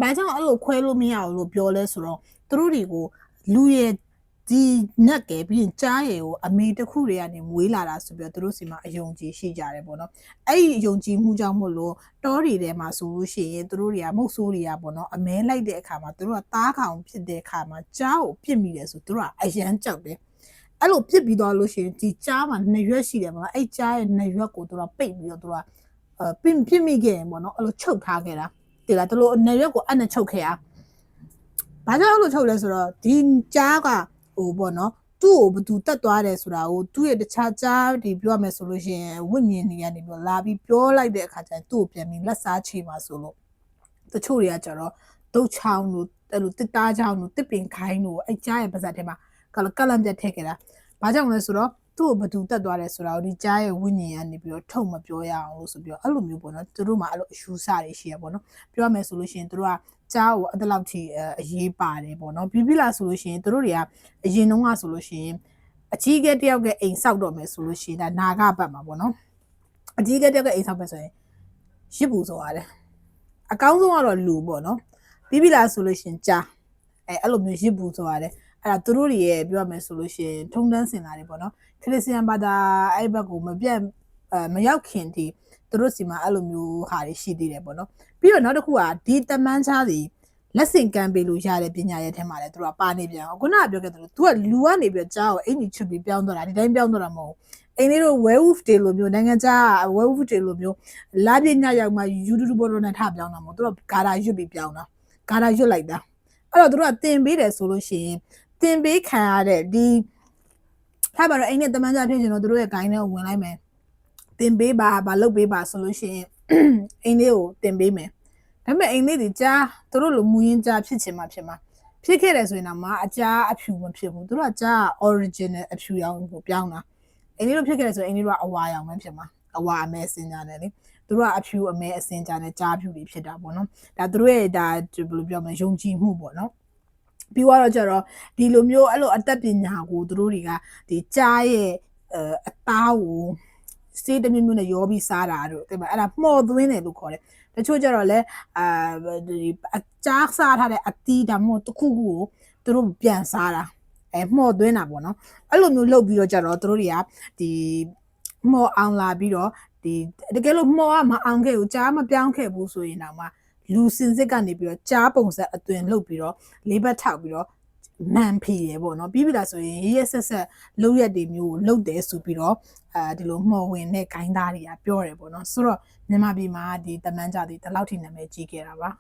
ဘာကြောင့်အဲ့လိုခွဲလို့မရဘူးလို့ပြောလဲဆိုတော့သူတို့တွေကိုလူရဲ့ဒီနက်ကပြီးရင်ကြားရည်ကိုအမေတစ်ခုတွေကနေမွေးလာတာဆိုပြီးတော့သူတို့စီမှာအယုံကြည်ရှိကြတယ်ပေါ့နော်အဲ့ဒီယုံကြည်မှုကြောင့်မို့လို့တောတွေထဲမှာဆိုလို့ရှိရင်သူတို့တွေကမုတ်ဆိုးတွေကပေါ့နော်အမဲလိုက်တဲ့အခါမှာသူတို့ကသားကောင်ဖြစ်တဲ့အခါမှာကြားကိုပြစ်မိတယ်ဆိုသူတို့ကအယမ်းကြောက်တယ်အဲ့လိုပြစ်ပြီးတော့လို့ရှိရင်ဒီကြားမှာနှစ်ရွက်ရှိတယ်ပေါ့နော်အဲ့ကြားရဲ့နှစ်ရွက်ကိုသူတို့ပိတ်ပြီးတော့သူတို့ကပြစ်မိခဲ့ရင်ပေါ့နော်အဲ့လိုချုပ်ထားခဲ့တာတိလားသူတို့နှစ်ရွက်ကိုအဲ့နဲ့ချုပ်ခဲ့ရဘာကြောင့်အဲ့လိုချုပ်လဲဆိုတော့ဒီကြားကဟိုပေါ့နော်သူ့ကိုဘသူတက်သွားတယ်ဆိုတာကိုသူ့ရဲ့တခြားကြားဒီပြောရမယ်ဆိုလို့ရှိရင်ဝိညာဉ်တွေကနေပြီးလာပြီးပြောလိုက်တဲ့အခါကျရင်သူ့ကိုပြန်ပြီးလက်စားချေမှာဆိုလို့တချို့တွေကကြတော့ဒုတ်ချောင်းတို့အဲ့လိုတစ်သားချောင်းတို့တစ်ပင်ခိုင်းတို့အဲ့ကြားရဲ့ပါဇက်ထဲမှာကလန့်ပြတ်ထည့်ခဲ့တာဘာကြောင့်လဲဆိုတော့သူ့ကိုဘသူတက်သွားတယ်ဆိုတာကိုဒီကြားရဲ့ဝိညာဉ်ကနေပြီးတော့ထုတ်မပြောရအောင်လို့ဆိုပြီးတော့အဲ့လိုမျိုးပေါ့နော်သူတို့မှာအဲ့လိုအယူဆတွေရှိရပေါ့နော်ပြောရမယ်ဆိုလို့ရှိရင်သူတို့ကကြားကိုအဲ့လောက်ထိအရေးပါတယ်ပေါ့နော်ပြီးပြီလားဆိုလို့ရှိရင်သူတို့တွေကအရင်တုန်းကဆိုလို့ရှိရင်အကြီးကဲတယောက်ကအိမ်ဆောက်တော့မယ်ဆိုလို့ရှိရင်ဒါနာဂဘတ်မှာပေါ့နော်အကြီးကဲတယောက်ကအိမ်ဆောက်မယ်ဆိုရင်ရစ်ပူဆိုရတယ်အကောင်းဆုံးကတော့လူပေါ့နော်ပြီးပြီလားဆိုလို့ရှိရင်ကြားအဲ့လိုမျိုးရစ်ပူဆိုရတယ်အဲ့ဒါသူတို့တွေရဲ့ပြောရမယ်ဆိုလို့ရှိရင်ထုံတန်းစင်လာတယ်ပေါ့နော်ခရစ်ယာန်ဘာသာအဲ့ဘက်ကိုမပြတ်မရောက်ခင်ဒီသူတို့စီမှာအဲ့လိုမျိုးဟာတွေရှိသေးတယ်ပေါ့နော်ပြီးတော့နောက်တစ်ခုကဒီတမန်းချားစီလက်ဆင့်ကမ်းပေးလို့ရတဲ့ပညာရဲ့အထက်မှာလည်းသူတို့ကပါနေပြန်အောင်ခုနကပြောခဲ့တယ်လို့သူကလူကနေပြီးကြားကိုအင်ကြီးချွတ်ပြီးပြောင်းသွားတာဒီတိုင်းပြောင်းသွားတာမဟုတ်အိမ်လေးတို့ werewolf တွေလိုမျိုးနိုင်ငံခြား werewolf တွေလိုမျိုးလာပြညရောက်မှ YouTube ပေါ်တော့နဲ့ထပြောင်းတာမဟုတ်သူတို့ဂါရာရွတ်ပြီးပြောင်းတာဂါရာရွတ်လိုက်တာအဲ့တော့သူတို့ကတင်ပေးတယ်ဆိုလို့ရှိရင်တင်ပေးခံရတဲ့ဒီထားပါတော့အိမ်နဲ့တမန်ကြဖြစ်ချင်တော့သူတို့ရဲ့ဂိုင်းထဲကိုဝင်လိုက်မယ်တင်ပေးပါဘာလုပ်ပေးပါဆိုလို့ရှိရင်အိမ်လေးကိုတင်ပေးမယ်ဒါပေမဲ့အိမ်လေးဒီကြားသူတို့လိုမူရင်းကြားဖြစ်ချင်မှဖြစ်မှာဖြစ်ခဲ့တယ်ဆိုရင်တော့မှအကြားအဖြူမဖြစ်ဘူးသူတို့ကကြား original အဖြူရောင်ကိုပြောင်းတာအိမ်လေးတို့ဖြစ်ခဲ့တယ်ဆိုရင်အိမ်လေးတို့ကအဝါရောင်ပဲဖြစ်မှာအဝါအမဲအစင်ကြတယ်လေသူတို့ကအဖြူအမဲအစင်ကြတယ်ကြားဖြူတွေဖြစ်တာပေါ့နော်ဒါသူတို့ရဲ့ဒါဘယ်လိုပြောမလဲယုံကြည်မှုပေါ့နော်ပြီးတော့ကျတော့ဒီလိုမျိုးအဲ့လိုအသက်ပညာကိုသူတို့တွေကဒီကြားရဲ့အသားကိုစေးတမျိုးမျိုးနဲ့ရောပြီးစားတာတို့တဲ့အဲ့ဒါမှော်သွင်းတယ်လို့ခေါ်တယ်တချို့ကျတော့လဲဒီအကြားစားထားတဲ့အသီးဒါမှမဟုတ်တစ်ခုခုကိုသူတို့ပြန်စားတာမှော်သွင်းတာပေါ့နော်အဲ့လိုမျိုးလုပ်ပြီးတော့ကျတော့သူတို့တွေကဒီမှော်အောင်လာပြီးတော့ဒီတကယ်လို့မှော်ကမအောင်ခဲ့ဘူးကြားမပြောင်းခဲ့ဘူးဆိုရင်တော့မှလူစင်စစ်ကနေပြီးတော့ကြားပုံစံအသွင်လုပ်ပြီးတော့လေးဘက်ထောက်ပြီးတော့နန်ဖီရပေါ့နော်ပြီးပြီလားဆိုရင်ရရဆက်ဆက်လုပ်ရက်တွေမျိုးကိုလုပ်တယ်ဆိုပြီးတော့ဒီလိုမှော်ဝင်တဲ့ဂိုင်းသားတွေကပြောတယ်ပေါ့နော်ဆိုတော့မြန်မာပြည်မှာဒီတမန်ကြသည်ဒီလောက်ထိနာမည်ကြီးခဲ့တာပါ